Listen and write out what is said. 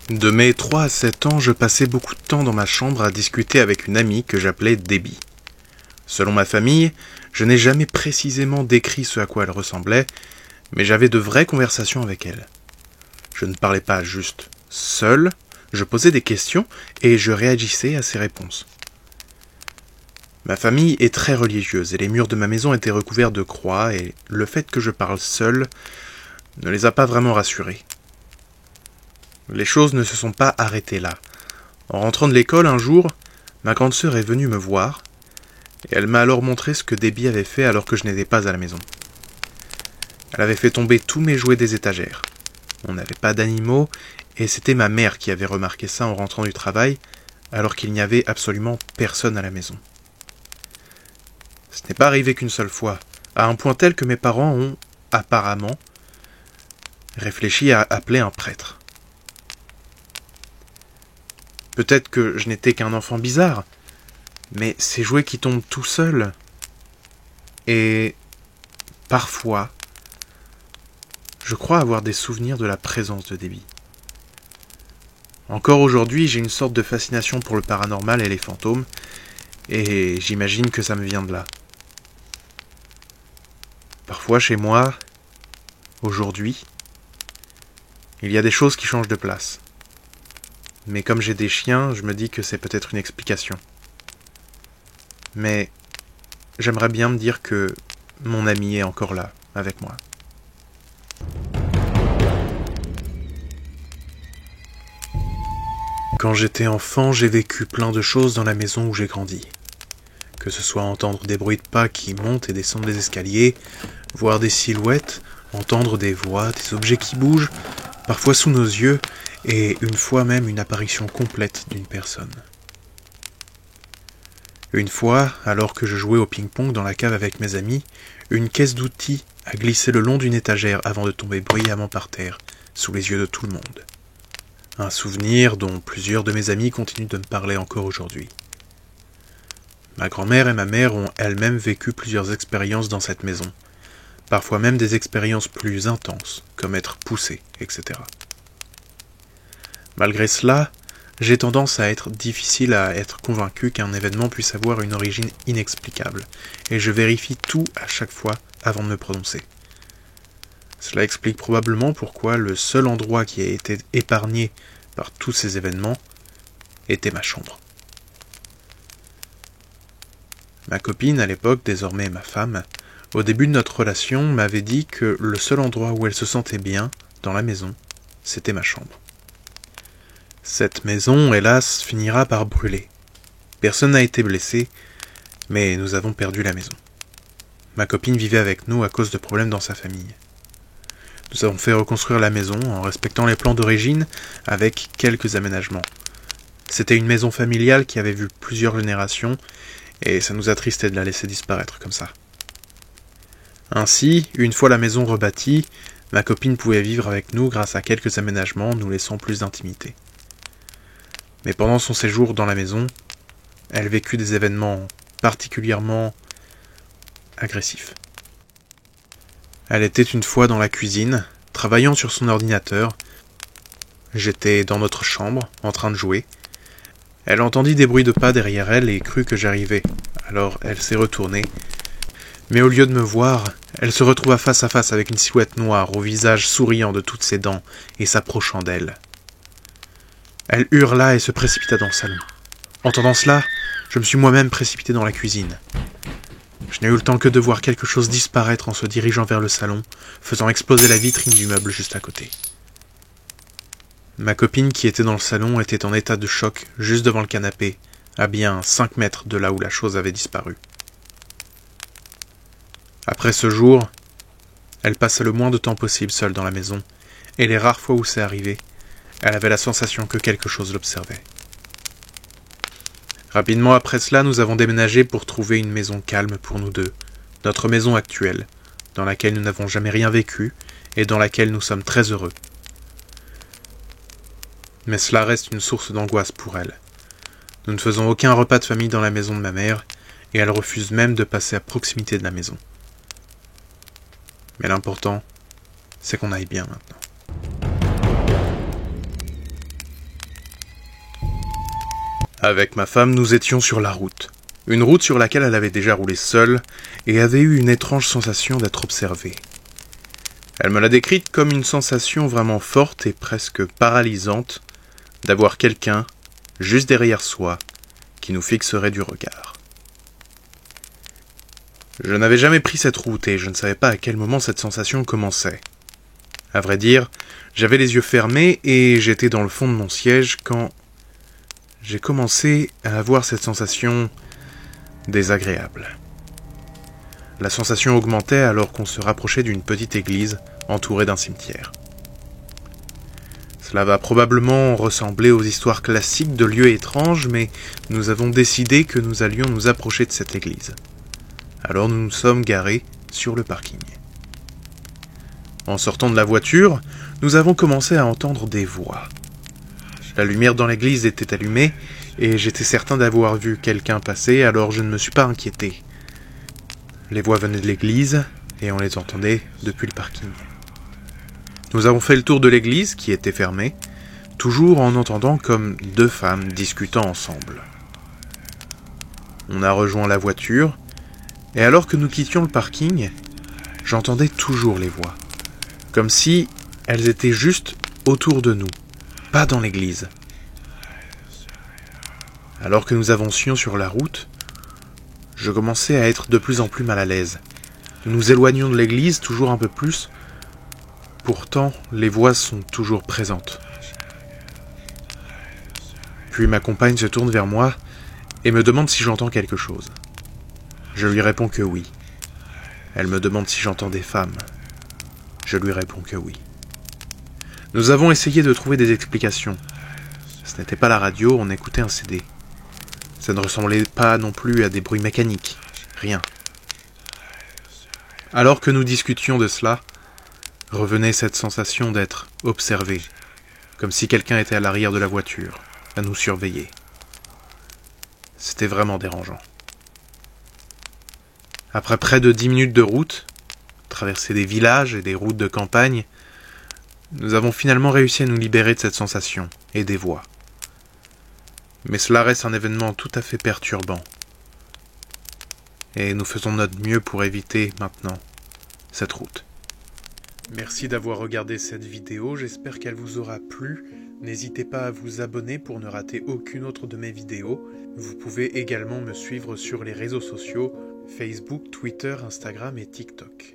De mes 3 à 7 ans, je passais beaucoup de temps dans ma chambre à discuter avec une amie que j'appelais Debbie. Selon ma famille, je n'ai jamais précisément décrit ce à quoi elle ressemblait, mais j'avais de vraies conversations avec elle. Je ne parlais pas juste seul, je posais des questions et je réagissais à ses réponses. Ma famille est très religieuse et les murs de ma maison étaient recouverts de croix et le fait que je parle seul ne les a pas vraiment rassurés. Les choses ne se sont pas arrêtées là. En rentrant de l'école un jour, ma grande sœur est venue me voir et elle m'a alors montré ce que Debbie avait fait alors que je n'étais pas à la maison. Elle avait fait tomber tous mes jouets des étagères. On n'avait pas d'animaux et c'était ma mère qui avait remarqué ça en rentrant du travail alors qu'il n'y avait absolument personne à la maison. Ce n'est pas arrivé qu'une seule fois, à un point tel que mes parents ont, apparemment, réfléchi à appeler un prêtre. Peut-être que je n'étais qu'un enfant bizarre, mais ces jouets qui tombent tout seuls. Et parfois, je crois avoir des souvenirs de la présence de Debbie. Encore aujourd'hui, j'ai une sorte de fascination pour le paranormal et les fantômes, et j'imagine que ça me vient de là. Parfois, chez moi, aujourd'hui, il y a des choses qui changent de place. Mais comme j'ai des chiens, je me dis que c'est peut-être une explication. Mais j'aimerais bien me dire que mon ami est encore là, avec moi. Quand j'étais enfant, j'ai vécu plein de choses dans la maison où j'ai grandi. Que ce soit entendre des bruits de pas qui montent et descendent les escaliers, voir des silhouettes, entendre des voix, des objets qui bougent, parfois sous nos yeux, et une fois même une apparition complète d'une personne. Une fois, alors que je jouais au ping-pong dans la cave avec mes amis, une caisse d'outils a glissé le long d'une étagère avant de tomber bruyamment par terre, sous les yeux de tout le monde. Un souvenir dont plusieurs de mes amis continuent de me parler encore aujourd'hui. Ma grand-mère et ma mère ont elles-mêmes vécu plusieurs expériences dans cette maison, parfois même des expériences plus intenses, comme être poussées, etc. Malgré cela, j'ai tendance à être difficile à être convaincu qu'un événement puisse avoir une origine inexplicable, et je vérifie tout à chaque fois avant de me prononcer. Cela explique probablement pourquoi le seul endroit qui a été épargné par tous ces événements était ma chambre. Ma copine, à l'époque, désormais ma femme, au début de notre relation, m'avait dit que le seul endroit où elle se sentait bien, dans la maison, c'était ma chambre. Cette maison, hélas, finira par brûler. Personne n'a été blessé, mais nous avons perdu la maison. Ma copine vivait avec nous à cause de problèmes dans sa famille. Nous avons fait reconstruire la maison en respectant les plans d'origine avec quelques aménagements. C'était une maison familiale qui avait vu plusieurs générations et ça nous attristait de la laisser disparaître comme ça. Ainsi, une fois la maison rebâtie, ma copine pouvait vivre avec nous grâce à quelques aménagements nous laissant plus d'intimité. Mais pendant son séjour dans la maison, elle vécut des événements particulièrement agressifs. Elle était une fois dans la cuisine, travaillant sur son ordinateur. J'étais dans notre chambre, en train de jouer. Elle entendit des bruits de pas derrière elle et crut que j'arrivais. Alors elle s'est retournée. Mais au lieu de me voir, elle se retrouva face à face avec une silhouette noire au visage souriant de toutes ses dents et s'approchant d'elle. Elle hurla et se précipita dans le salon. Entendant cela, je me suis moi-même précipité dans la cuisine. Je n'ai eu le temps que de voir quelque chose disparaître en se dirigeant vers le salon, faisant exploser la vitrine du meuble juste à côté. Ma copine qui était dans le salon était en état de choc juste devant le canapé, à bien 5 mètres de là où la chose avait disparu. Après ce jour, elle passa le moins de temps possible seule dans la maison, et les rares fois où c'est arrivé, elle avait la sensation que quelque chose l'observait. Rapidement après cela, nous avons déménagé pour trouver une maison calme pour nous deux, notre maison actuelle, dans laquelle nous n'avons jamais rien vécu et dans laquelle nous sommes très heureux. Mais cela reste une source d'angoisse pour elle. Nous ne faisons aucun repas de famille dans la maison de ma mère et elle refuse même de passer à proximité de la maison. Mais l'important, c'est qu'on aille bien maintenant. Avec ma femme, nous étions sur la route. Une route sur laquelle elle avait déjà roulé seule et avait eu une étrange sensation d'être observée. Elle me l'a décrite comme une sensation vraiment forte et presque paralysante d'avoir quelqu'un, juste derrière soi, qui nous fixerait du regard. Je n'avais jamais pris cette route et je ne savais pas à quel moment cette sensation commençait. À vrai dire, j'avais les yeux fermés et j'étais dans le fond de mon siège quand j'ai commencé à avoir cette sensation désagréable. La sensation augmentait alors qu'on se rapprochait d'une petite église entourée d'un cimetière. Cela va probablement ressembler aux histoires classiques de lieux étranges, mais nous avons décidé que nous allions nous approcher de cette église. Alors nous nous sommes garés sur le parking. En sortant de la voiture, nous avons commencé à entendre des voix. La lumière dans l'église était allumée et j'étais certain d'avoir vu quelqu'un passer, alors je ne me suis pas inquiété. Les voix venaient de l'église et on les entendait depuis le parking. Nous avons fait le tour de l'église qui était fermée, toujours en entendant comme deux femmes discutant ensemble. On a rejoint la voiture et alors que nous quittions le parking, j'entendais toujours les voix, comme si elles étaient juste autour de nous, pas dans l'église. Alors que nous avancions sur la route, je commençais à être de plus en plus mal à l'aise. Nous nous éloignions de l'église toujours un peu plus. Pourtant, les voix sont toujours présentes. Puis ma compagne se tourne vers moi et me demande si j'entends quelque chose. Je lui réponds que oui. Elle me demande si j'entends des femmes. Je lui réponds que oui. Nous avons essayé de trouver des explications. Ce n'était pas la radio, on écoutait un CD. Ça ne ressemblait pas non plus à des bruits mécaniques. Rien. Alors que nous discutions de cela, revenait cette sensation d'être observé, comme si quelqu'un était à l'arrière de la voiture, à nous surveiller. C'était vraiment dérangeant. Après près de 10 minutes de route, traverser des villages et des routes de campagne, nous avons finalement réussi à nous libérer de cette sensation et des voix. Mais cela reste un événement tout à fait perturbant. Et nous faisons notre mieux pour éviter maintenant cette route. Merci d'avoir regardé cette vidéo, j'espère qu'elle vous aura plu. N'hésitez pas à vous abonner pour ne rater aucune autre de mes vidéos. Vous pouvez également me suivre sur les réseaux sociaux, Facebook, Twitter, Instagram et TikTok.